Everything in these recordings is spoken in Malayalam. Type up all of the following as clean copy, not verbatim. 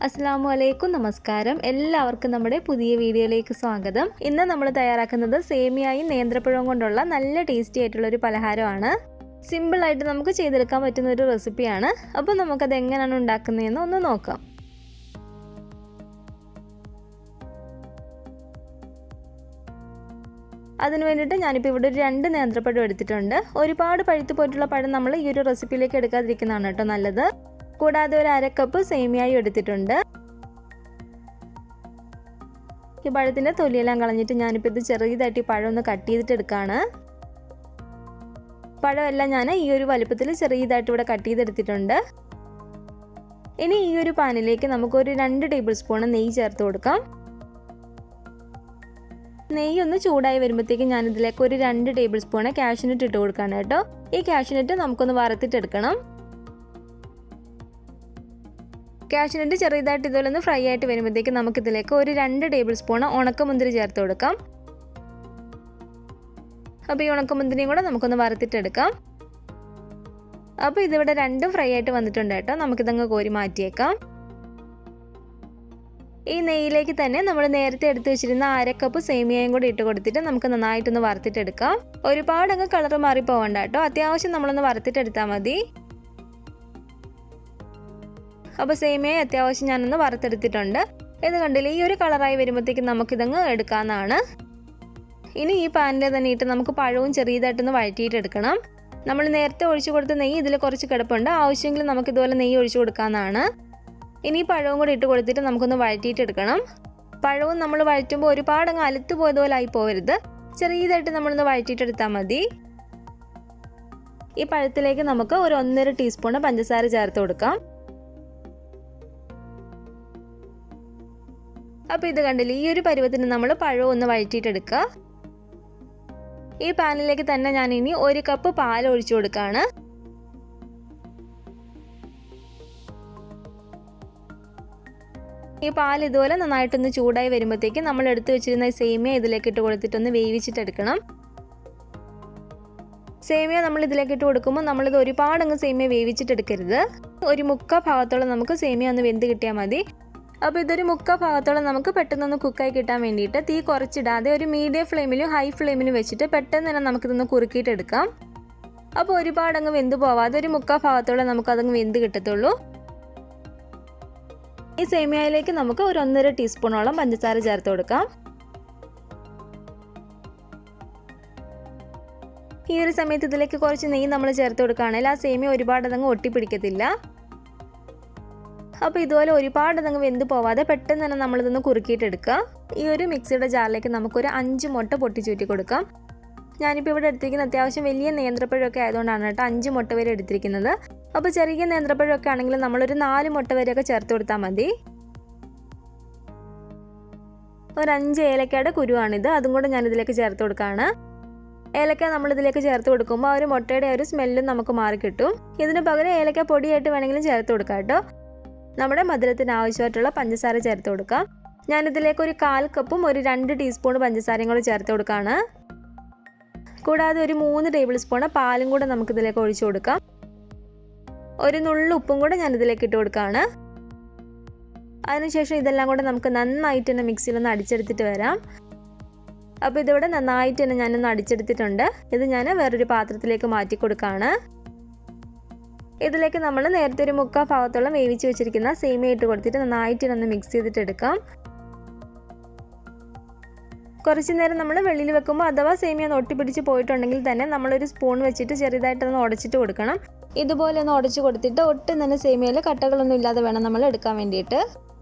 അസ്സലാമു അലൈക്കും നമസ്കാരം. എല്ലാവർക്കും നമ്മുടെ പുതിയ വീഡിയോയിലേക്ക് സ്വാഗതം. ഇന്ന് നമ്മൾ തയ്യാറാക്കുന്നത് സേമിയയും നേന്ത്രപ്പഴവും കൊണ്ടുള്ള നല്ല ടേസ്റ്റി ആയിട്ടുള്ള ഒരു പലഹാരമാണ്. സിമ്പിളായിട്ട് നമുക്ക് ചെയ്തെടുക്കാൻ പറ്റുന്ന ഒരു റെസിപ്പിയാണ്. അപ്പോൾ നമുക്കത് എങ്ങനെയാണ് ഉണ്ടാക്കുന്നതെന്ന് ഒന്ന് നോക്കാം. അതിന് വേണ്ടിയിട്ട് ഞാനിപ്പോൾ ഇവിടെ ഒരു 2 നേന്ത്രപ്പഴം എടുത്തിട്ടുണ്ട്. ഒരുപാട് പഴുത്തു പോയിട്ടുള്ള പഴം നമ്മൾ ഈ ഒരു റെസിപ്പിയിലേക്ക് എടുക്കാതിരിക്കുന്നതാണ് കേട്ടോ നല്ലത്. കൂടാതെ ഒരു 1/2 കപ്പ് സേമിയയും എടുത്തിട്ടുണ്ട്. ഈ പഴത്തിൻ്റെ തൊലിയെല്ലാം കളഞ്ഞിട്ട് ഞാനിപ്പോൾ ഇത് ചെറിയതായിട്ട് ഈ പഴം ഒന്ന് കട്ട് ചെയ്തിട്ട് എടുക്കുകയാണ്. പഴമെല്ലാം ഞാൻ ഈ ഒരു വലുപ്പത്തിൽ ചെറിയതായിട്ട് ഇവിടെ കട്ട് ചെയ്തെടുത്തിട്ടുണ്ട്. ഇനി ഈ ഒരു പാനിലേക്ക് നമുക്കൊരു 2 ടേബിൾ സ്പൂൺ നെയ്യ് ചേർത്ത് കൊടുക്കാം. നെയ്യ് ഒന്ന് ചൂടായി വരുമ്പോഴത്തേക്കും ഞാനിതിലേക്ക് ഒരു 2 ടേബിൾ സ്പൂൺ കാഷ്യൂനട്ട് ഇട്ട് കൊടുക്കുകയാണ് കേട്ടോ. ഈ കാഷ്യൂനട്ട് നമുക്കൊന്ന് വറുത്തിട്ടെടുക്കണം. കാഷ്യൂനട്ട് ചെറുതായിട്ട് ഇതുപോലെ ഒന്ന് ഫ്രൈ ആയിട്ട് വരുമ്പോഴത്തേക്ക് നമുക്കിതിലേക്ക് ഒരു 2 ടേബിൾ സ്പൂൺ ഉണക്കമുന്തിരി ചേർത്ത് കൊടുക്കാം. അപ്പോൾ ഈ ഉണക്കമുന്തിരിയും കൂടെ നമുക്കൊന്ന് വറുത്തിട്ടെടുക്കാം. അപ്പോൾ ഇതിവിടെ 2 ഫ്രൈ ആയിട്ട് വന്നിട്ടുണ്ട് കേട്ടോ. നമുക്കിതങ്ങ് കോരി മാറ്റിയേക്കാം. ഈ നെയ്യിലേക്ക് തന്നെ നമ്മൾ നേരത്തെ എടുത്തു വെച്ചിരുന്ന 1/2 കപ്പ് സേമിയയും കൂടി ഇട്ട് കൊടുത്തിട്ട് നമുക്ക് നന്നായിട്ടൊന്ന് വറുത്തിട്ടെടുക്കാം. ഒരുപാട് അങ്ങ് കളർ മാറി പോകണ്ട കേട്ടോ. അത്യാവശ്യം നമ്മളൊന്ന് വറുത്തിട്ടെടുത്താൽ മതി. അപ്പോൾ സേമിയ അത്യാവശ്യം ഞാനൊന്ന് വറുത്തെടുത്തിട്ടുണ്ട്. ഇത് കണ്ടില്ലേ, ഈ ഒരു കളറായി വരുമ്പോഴത്തേക്കും നമുക്കിതങ്ങ് എടുക്കാവുന്നതാണ്. ഇനി ഈ പാനിൽ തന്നെ ഇട്ട് നമുക്ക് പഴവും ചെറിയതായിട്ടൊന്ന് വഴറ്റിയിട്ടെടുക്കണം. നമ്മൾ നേരത്തെ ഒഴിച്ചു കൊടുത്ത നെയ്യ് ഇതിൽ കുറച്ച് കിടപ്പുണ്ട്. ആവശ്യമെങ്കിൽ നമുക്കിതുപോലെ നെയ്യ് ഒഴിച്ചു കൊടുക്കാവുന്നതാണ്. ഇനി പഴവും കൂടി ഇട്ട് കൊടുത്തിട്ട് നമുക്കൊന്ന് വഴറ്റിയിട്ടെടുക്കണം. പഴവും നമ്മൾ വഴറ്റുമ്പോൾ ഒരുപാട് അങ്ങ് അലുത്ത് പോയതുപോലെ ആയി പോകരുത്. ചെറിയതായിട്ട് നമ്മളൊന്ന് വഴറ്റിയിട്ടെടുത്താൽ മതി. ഈ പഴത്തിലേക്ക് നമുക്ക് ഒരു 1.5 ടീസ്പൂൺ പഞ്ചസാര ചേർത്ത് കൊടുക്കാം. അപ്പോൾ ഇത് കണ്ടില്ലേ, ഈ ഒരു പരുവത്തിന് നമ്മൾ പഴവും ഒന്ന് വഴറ്റിയിട്ടെടുക്കുക. ഈ പാനിലേക്ക് തന്നെ ഞാൻ ഇനി 1 കപ്പ് പാൽ ഒഴിച്ചു കൊടുക്കുകയാണ്. ഈ പാൽ ഇതുപോലെ നന്നായിട്ടൊന്ന് ചൂടായി വരുമ്പോഴത്തേക്ക് നമ്മൾ എടുത്തു വെച്ചിരുന്ന സേമിയ ഇതിലേക്ക് ഇട്ട് കൊടുത്തിട്ടൊന്ന് വേവിച്ചിട്ടെടുക്കണം. സേമിയ നമ്മൾ ഇതിലേക്ക് ഇട്ട് കൊടുക്കുമ്പോൾ നമ്മളിത് ഒരുപാടങ്ങ് സേമിയ വേവിച്ചിട്ടെടുക്കരുത്. ഒരു 1/4 ഭാഗത്തോളം നമുക്ക് സേമിയ ഒന്ന് വെന്ത് കിട്ടിയാൽ മതി. അപ്പോൾ ഇതൊരു 1/4 ഭാഗത്തോളം നമുക്ക് പെട്ടെന്നൊന്ന് കുക്കായി കിട്ടാൻ വേണ്ടിയിട്ട് തീ കുറച്ചിടാതെ ഒരു മീഡിയം ഫ്ലെയിമിലും ഹൈ ഫ്ലെയിമിലും വെച്ചിട്ട് പെട്ടെന്ന് തന്നെ നമുക്കിതൊന്ന് കുറുക്കിയിട്ടെടുക്കാം. അപ്പോൾ ഒരുപാടങ്ങ് വെന്ത് പോവാതെ ഒരു 1/4 ഭാഗത്തോളം നമുക്കതങ്ങ് വെന്ത് കിട്ടത്തുള്ളൂ. ഈ സേമിയയിലേക്ക് നമുക്ക് ഒരു 1.5 ടീസ്പൂണോളം പഞ്ചസാര ചേർത്ത് കൊടുക്കാം. ഈ ഒരു സമയത്ത് ഇതിലേക്ക് കുറച്ച് നെയ്യ് നമ്മൾ ചേർത്ത് കൊടുക്കുകയാണെങ്കിൽ ആ സേമിയ ഒരുപാടതങ്ങ് ഒട്ടിപ്പിടിക്കത്തില്ല. അപ്പോൾ ഇതുപോലെ ഒരുപാടതങ്ങ് വെന്ത് പോവാതെ പെട്ടെന്ന് തന്നെ നമ്മളിതൊന്ന് കുറുക്കിയിട്ടെടുക്കുക. ഈ ഒരു മിക്സിയുടെ ജാറിലേക്ക് നമുക്കൊരു 5 മുട്ട പൊട്ടിച്ചൂറ്റി കൊടുക്കാം. ഞാനിപ്പോൾ ഇവിടെ എടുത്തിരിക്കുന്ന അത്യാവശ്യം വലിയ നേന്ത്രപ്പഴമൊക്കെ ആയതുകൊണ്ടാണ് കേട്ടോ 5 മുട്ട വരെ എടുത്തിരിക്കുന്നത്. അപ്പോൾ ചെറിയ നേന്ത്രപ്പഴമൊക്കെ ആണെങ്കിൽ നമ്മളൊരു 4 മുട്ട വരെയൊക്കെ ചേർത്ത് കൊടുത്താൽ മതി. ഒരു 5 ഏലക്കയുടെ കുരുവാണിത്, അതും കൂടെ ഞാനിതിലേക്ക് ചേർത്ത് കൊടുക്കുകയാണ്. ഏലക്ക നമ്മളിതിലേക്ക് ചേർത്ത് കൊടുക്കുമ്പോൾ ആ ഒരു മുട്ടയുടെ ഒരു സ്മെല്ലും നമുക്ക് മാറി കിട്ടും. ഇതിന് പകരം ഏലക്ക പൊടിയായിട്ട് വേണമെങ്കിലും ചേർത്ത് കൊടുക്കാം കേട്ടോ. നമ്മുടെ മധുരത്തിന് ആവശ്യമായിട്ടുള്ള പഞ്ചസാര ചേർത്ത് കൊടുക്കാം. ഞാനിതിലേക്ക് ഒരു 1/4 കപ്പും ഒരു 2 ടീസ്പൂൺ പഞ്ചസാരയും കൂടെ ചേർത്ത് കൊടുക്കുകയാണ്. കൂടാതെ ഒരു 3 ടേബിൾ സ്പൂൺ പാലും കൂടെ നമുക്കിതിലേക്ക് ഒഴിച്ചു കൊടുക്കാം. ഒരു നുള്ളു ഉപ്പും കൂടെ ഞാനിതിലേക്ക് ഇട്ട് കൊടുക്കുകയാണ്. അതിനുശേഷം ഇതെല്ലാം കൂടെ നമുക്ക് നന്നായിട്ട് തന്നെ മിക്സിയിലൊന്ന് അടിച്ചെടുത്തിട്ട് വരാം. അപ്പോൾ ഇതിവിടെ നന്നായിട്ട് തന്നെ ഞാനൊന്ന് അടിച്ചെടുത്തിട്ടുണ്ട്. ഇത് ഞാൻ വേറൊരു പാത്രത്തിലേക്ക് മാറ്റി കൊടുക്കുകയാണ്. ഇതിലേക്ക് നമ്മൾ നേരത്തെ ഒരു 1/4 ഭാഗത്തോളം വേവിച്ച് വെച്ചിരിക്കുന്ന സേമിയ ഇട്ട് കൊടുത്തിട്ട് നന്നായിട്ട് ഒന്ന് മിക്സ് ചെയ്തിട്ടെടുക്കാം. കുറച്ച് നേരം നമ്മൾ വെളിയിൽ വെക്കുമ്പോൾ അഥവാ സേമിയ ഒന്ന് ഒട്ടിപ്പിടിച്ച് പോയിട്ടുണ്ടെങ്കിൽ തന്നെ നമ്മളൊരു സ്പൂൺ വെച്ചിട്ട് ചെറുതായിട്ടൊന്ന് ഉടച്ചിട്ട് കൊടുക്കണം. ഇതുപോലെ ഒന്ന് ഉടച്ച് കൊടുത്തിട്ട് ഒട്ടും തന്നെ സേമിയയിൽ കട്ടകളൊന്നും ഇല്ലാതെ വേണം നമ്മൾ എടുക്കാൻ വേണ്ടിയിട്ട്.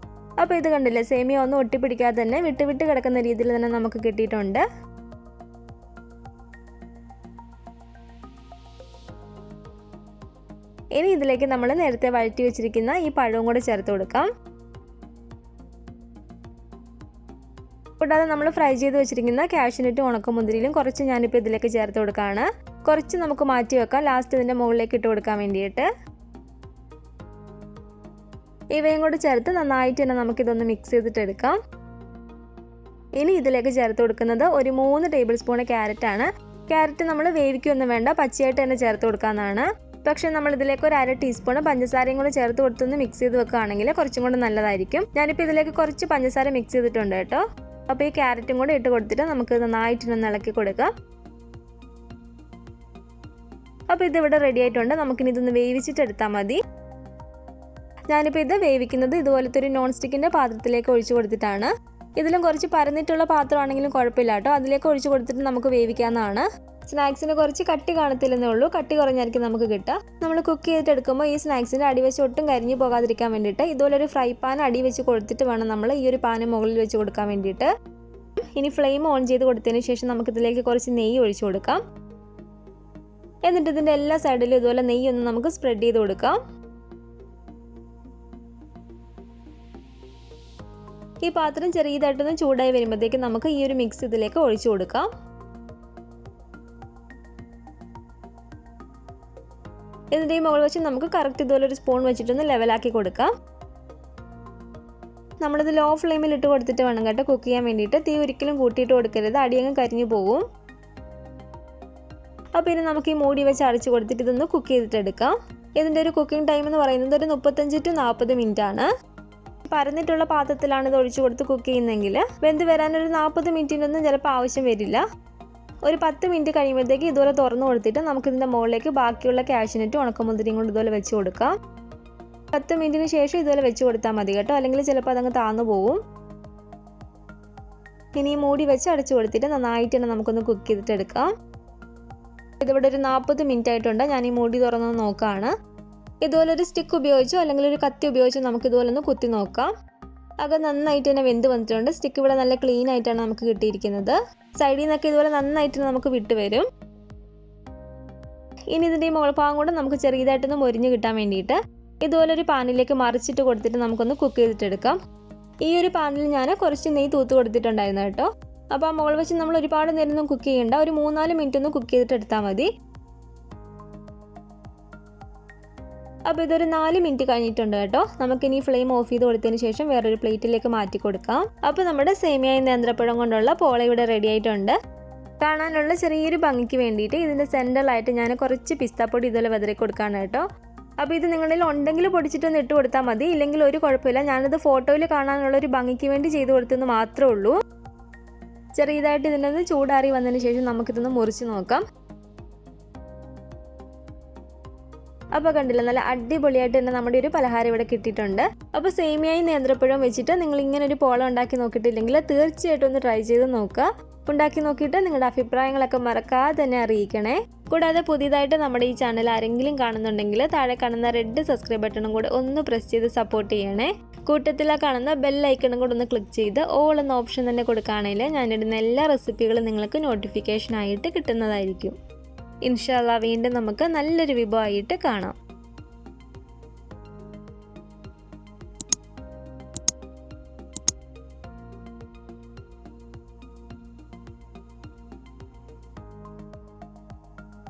അപ്പോൾ ഇത് കണ്ടില്ലേ, സേമിയ ഒന്നും ഒട്ടിപ്പിടിക്കാതെ തന്നെ വിട്ട് വിട്ട് കിടക്കുന്ന രീതിയിൽ തന്നെ നമുക്ക് കിട്ടിയിട്ടുണ്ട്. ഇനി ഇതിലേക്ക് നമ്മൾ നേരത്തെ വഴറ്റി വെച്ചിരിക്കുന്ന ഈ പഴവും കൂടെ ചേർത്ത് കൊടുക്കാം. കൂടാതെ നമ്മൾ ഫ്രൈ ചെയ്ത് വെച്ചിരിക്കുന്ന കാഷ്യൂനട്ടും ഉണക്കമുന്തിരിയിലും കുറച്ച് ഞാനിപ്പോൾ ഇതിലേക്ക് ചേർത്ത് കൊടുക്കുകയാണ്. കുറച്ച് നമുക്ക് മാറ്റി വെക്കാം ലാസ്റ്റ് ഇതിൻ്റെ മുകളിലേക്ക് ഇട്ട് കൊടുക്കാൻ വേണ്ടിയിട്ട്. ഇവയും കൂടി ചേർത്ത് നന്നായിട്ട് തന്നെ നമുക്കിതൊന്ന് മിക്സ് ചെയ്തിട്ടെടുക്കാം. ഇനി ഇതിലേക്ക് ചേർത്ത് കൊടുക്കുന്നത് ഒരു 3 ടേബിൾ സ്പൂൺ ക്യാരറ്റാണ്. ക്യാരറ്റ് നമ്മൾ വേവിക്കൊന്നും വേണ്ട, പച്ചയായിട്ട് തന്നെ ചേർത്ത് കൊടുക്കാവുന്നതാണ്. പക്ഷേ നമ്മൾ ഇതിലേക്ക് ഒരു 1/2 ടീസ്പൂൺ പഞ്ചസാരയും കൂടെ ചേർത്ത് കൊടുത്തൊന്ന് മിക്സ് ചെയ്ത് വെക്കുകയാണെങ്കിൽ കുറച്ചും കൂടെ നല്ലതായിരിക്കും. ഞാനിപ്പോൾ ഇതിലേക്ക് കുറച്ച് പഞ്ചസാര മിക്സ് ചെയ്തിട്ടുണ്ട് കേട്ടോ. അപ്പോൾ ഈ ക്യാരറ്റും കൂടെ ഇട്ട് കൊടുത്തിട്ട് നമുക്ക് നന്നായിട്ടൊന്ന് ഇളക്കി കൊടുക്കാം. അപ്പോൾ ഇതിവിടെ റെഡി ആയിട്ടുണ്ട്. നമുക്കിനി ഇതൊന്ന് വേവിച്ചിട്ട് എടുത്താൽ മതി. ഞാനിപ്പോൾ ഇത് വേവിക്കുന്നത് ഇതുപോലത്തെ ഒരു നോൺ സ്റ്റിക്കിൻ്റെ പാത്രത്തിലേക്ക് ഒഴിച്ചു കൊടുത്തിട്ടാണ്. ഇതിലും കുറച്ച് പരന്നിട്ടുള്ള പാത്രമാണെങ്കിലും കുഴപ്പമില്ല കേട്ടോ. അതിലേക്ക് ഒഴിച്ചു കൊടുത്തിട്ട് നമുക്ക് വേവിക്കാവുന്നതാണ്. സ്നാക്സിന് കുറച്ച് കട്ടി കാണത്തില്ലെന്നേ ഉള്ളൂ, കട്ടി കുറഞ്ഞായിരിക്കും നമുക്ക് കിട്ടുക. നമ്മൾ കുക്ക് ചെയ്തിട്ട് എടുക്കുമ്പോൾ ഈ സ്നാക്സിൻ്റെ അടിവെച്ച് ഒട്ടും കരിഞ്ഞു പോകാതിരിക്കാൻ വേണ്ടിയിട്ട് ഇതുപോലെ ഒരു ഫ്രൈ പാൻ അടി വെച്ച് കൊടുത്തിട്ട് വേണം നമ്മൾ ഈ ഒരു പാന് മുകളിൽ വെച്ച് കൊടുക്കാൻ വേണ്ടിയിട്ട്. ഇനി ഫ്ലെയിം ഓൺ ചെയ്ത് കൊടുത്തതിന് ശേഷം നമുക്കിതിലേക്ക് കുറച്ച് നെയ്യ് ഒഴിച്ചു കൊടുക്കാം. എന്നിട്ട് ഇതിൻ്റെ എല്ലാ സൈഡിലും ഇതുപോലെ നെയ്യ് ഒന്ന് നമുക്ക് സ്പ്രെഡ് ചെയ്ത് കൊടുക്കാം. ഈ പാത്രം ചെറിയതായിട്ടൊന്ന് ചൂടായി വരുമ്പോഴത്തേക്ക് നമുക്ക് ഈ ഒരു മിക്സ് ഇതിലേക്ക് ഒഴിച്ചു കൊടുക്കാം. എന്നിട്ട് ഈ മുകൾ വശം നമുക്ക് കറക്റ്റ് ഇതുപോലെ ഒരു സ്പൂൺ വെച്ചിട്ടൊന്ന് ലെവലാക്കി കൊടുക്കാം. നമ്മളിത് ലോ ഫ്ലെയിമിൽ ഇട്ട് കൊടുത്തിട്ട് വേണം കേട്ടോ കുക്ക് ചെയ്യാൻ വേണ്ടിയിട്ട്. തീ ഒരിക്കലും കൂട്ടിയിട്ട് കൊടുക്കരുത്, അടിയങ്ങ് കരിഞ്ഞു പോകും. അപ്പോൾ ഇനി നമുക്ക് ഈ മൂടി വെച്ച് അടച്ചു കൊടുത്തിട്ട് ഇതൊന്ന് കുക്ക് ചെയ്തിട്ട് എടുക്കാം. ഇതിൻ്റെ ഒരു കുക്കിംഗ് ടൈം എന്ന് പറയുന്നത് ഒരു 35 to 40 മിനിറ്റ് ആണ്. പരന്നിട്ടുള്ള പാത്രത്തിലാണ് ഇത് ഒഴിച്ചു കൊടുത്ത് കുക്ക് ചെയ്യുന്നതെങ്കിൽ വെന്ത് വരാനൊരു 40 മിനിറ്റിനൊന്നും ചിലപ്പോൾ ആവശ്യം വരില്ല. ഒരു 10 മിനിറ്റ് കഴിയുമ്പോഴത്തേക്ക് ഇതുപോലെ തുറന്നു കൊടുത്തിട്ട് നമുക്കിതിൻ്റെ മുകളിലേക്ക് ബാക്കിയുള്ള കാഷ്യൂനട്ടും ഉണക്കമുന്തിരിയും കൊണ്ട് ഇതുപോലെ വെച്ച് കൊടുക്കാം. 10 മിനിറ്റിന് ശേഷം ഇതുപോലെ വെച്ച് കൊടുത്താൽ മതി കേട്ടോ, അല്ലെങ്കിൽ ചിലപ്പോൾ അതങ്ങ് താന്നു പോവും. ഇനി മൂടി വെച്ച് അടച്ചു കൊടുത്തിട്ട് നന്നായിട്ട് തന്നെ നമുക്കൊന്ന് കുക്ക് ചെയ്തിട്ട് എടുക്കാം. ഇതിവിടെ ഒരു 40 മിനിറ്റ് ആയിട്ടുണ്ട്. ഞാൻ ഈ മൂടി തുറന്ന് നോക്കുകയാണ്. ഇതുപോലെ ഒരു സ്റ്റിക്ക് ഉപയോഗിച്ചോ അല്ലെങ്കിൽ ഒരു കത്തി ഉപയോഗിച്ചോ നമുക്ക് ഇതുപോലെ ഒന്ന് കുത്തി നോക്കാം. അകം നന്നായിട്ട് തന്നെ വെന്ത് വന്നിട്ടുണ്ട്. സ്റ്റിക്ക് ഇവിടെ നല്ല ക്ലീൻ ആയിട്ടാണ് നമുക്ക് കിട്ടിയിരിക്കുന്നത്. സൈഡിൽ നിന്നൊക്കെ ഇതുപോലെ നന്നായിട്ട് നമുക്ക് വിട്ടുവരും. ഇനി ഇതിൻ്റെ ഈ മുകൾ ഭാഗം കൂടെ നമുക്ക് ചെറിയതായിട്ടൊന്ന് മൊരിഞ്ഞ് കിട്ടാൻ വേണ്ടിയിട്ട് ഇതുപോലെ ഒരു പാനിലേക്ക് മറിച്ചിട്ട് കൊടുത്തിട്ട് നമുക്കൊന്ന് കുക്ക് ചെയ്തിട്ടെടുക്കാം. ഈ ഒരു പാനിൽ ഞാൻ കുറച്ച് നെയ്യ് തൂത്ത് കൊടുത്തിട്ടുണ്ടായിരുന്നു കേട്ടോ. അപ്പോൾ ആ മുകൾ വെച്ച് നമ്മൾ ഒരുപാട് നേരം ഒന്നും കുക്ക് ചെയ്യേണ്ട, ഒരു 3-4 മിനിറ്റ് ഒന്ന് കുക്ക് ചെയ്തിട്ട് എടുത്താൽ മതി. അപ്പോൾ ഇതൊരു 4 മിനിറ്റ് കഴിഞ്ഞിട്ടുണ്ട് കേട്ടോ. നമുക്കിനി ഫ്ലെയിം ഓഫ് ചെയ്ത് കൊടുത്തതിന് ശേഷം വേറൊരു പ്ലേറ്റിലേക്ക് മാറ്റി കൊടുക്കാം. അപ്പോൾ നമ്മുടെ സേമിയ നേന്ത്രപ്പഴം കൊണ്ടുള്ള പോള ഇവിടെ റെഡി ആയിട്ടുണ്ട്. കാണാനുള്ള ചെറിയൊരു ഭംഗിക്ക് വേണ്ടിയിട്ട് ഇതിൻ്റെ സെൻറ്ററിലായിട്ട് ഞാൻ കുറച്ച് പിസ്താപ്പൊടി ഇതുപോലെ വിതറി കൊടുക്കുകയാണ് കേട്ടോ. അപ്പോൾ ഇത് നിങ്ങളിൽ ഉണ്ടെങ്കിൽ പൊടിച്ചിട്ടൊന്ന് ഇട്ട് കൊടുത്താൽ മതി, ഇല്ലെങ്കിൽ ഒരു കുഴപ്പമില്ല. ഞാനിത് ഫോട്ടോയിൽ കാണാനുള്ള ഒരു ഭംഗിക്ക് വേണ്ടി ചെയ്ത് കൊടുത്തെന്ന് മാത്രമേ ഉള്ളൂ. ചെറിയതായിട്ട് ഇതിനൊന്ന് ചൂടാറി വന്നതിന് ശേഷം നമുക്കിതൊന്ന് മുറിച്ച് നോക്കാം. അപ്പോൾ കണ്ടില്ല, നല്ല അടിപൊളിയായിട്ട് തന്നെ നമ്മുടെ ഒരു പലഹാരം ഇവിടെ കിട്ടിയിട്ടുണ്ട്. അപ്പോൾ സേമിയയും നേന്ത്രപ്പഴവും വെച്ചിട്ട് നിങ്ങൾ ഇങ്ങനെ ഒരു പോള ഉണ്ടാക്കി നോക്കിയിട്ടില്ലെങ്കിൽ തീർച്ചയായിട്ടും ഒന്ന് ട്രൈ ചെയ്ത് നോക്കുക. ഉണ്ടാക്കി നോക്കിയിട്ട് നിങ്ങളുടെ അഭിപ്രായങ്ങളൊക്കെ മറക്കാതെ തന്നെ അറിയിക്കണേ. കൂടാതെ പുതിയതായിട്ട് നമ്മുടെ ഈ ചാനൽ ആരെങ്കിലും കാണുന്നുണ്ടെങ്കിൽ താഴെ കാണുന്ന റെഡ് സബ്സ്ക്രൈബ് ബട്ടണും കൂടെ ഒന്ന് പ്രസ് ചെയ്ത് സപ്പോർട്ട് ചെയ്യണേ. കൂട്ടത്തിലാണ് കാണുന്ന ബെൽ ഐക്കണും കൂടെ ഒന്ന് ക്ലിക്ക് ചെയ്ത് ഓൾ എന്ന ഓപ്ഷൻ തന്നെ കൊടുക്കുകയാണെങ്കിൽ ഞാനിടുന്ന എല്ലാ റെസിപ്പികളും നിങ്ങൾക്ക് നോട്ടിഫിക്കേഷൻ ആയിട്ട് കിട്ടുന്നതായിരിക്കും. ഇൻഷാ അല്ലാഹ് വീണ്ടും നമുക്ക് നല്ലൊരു വിഭവമായിട്ട് കാണാം.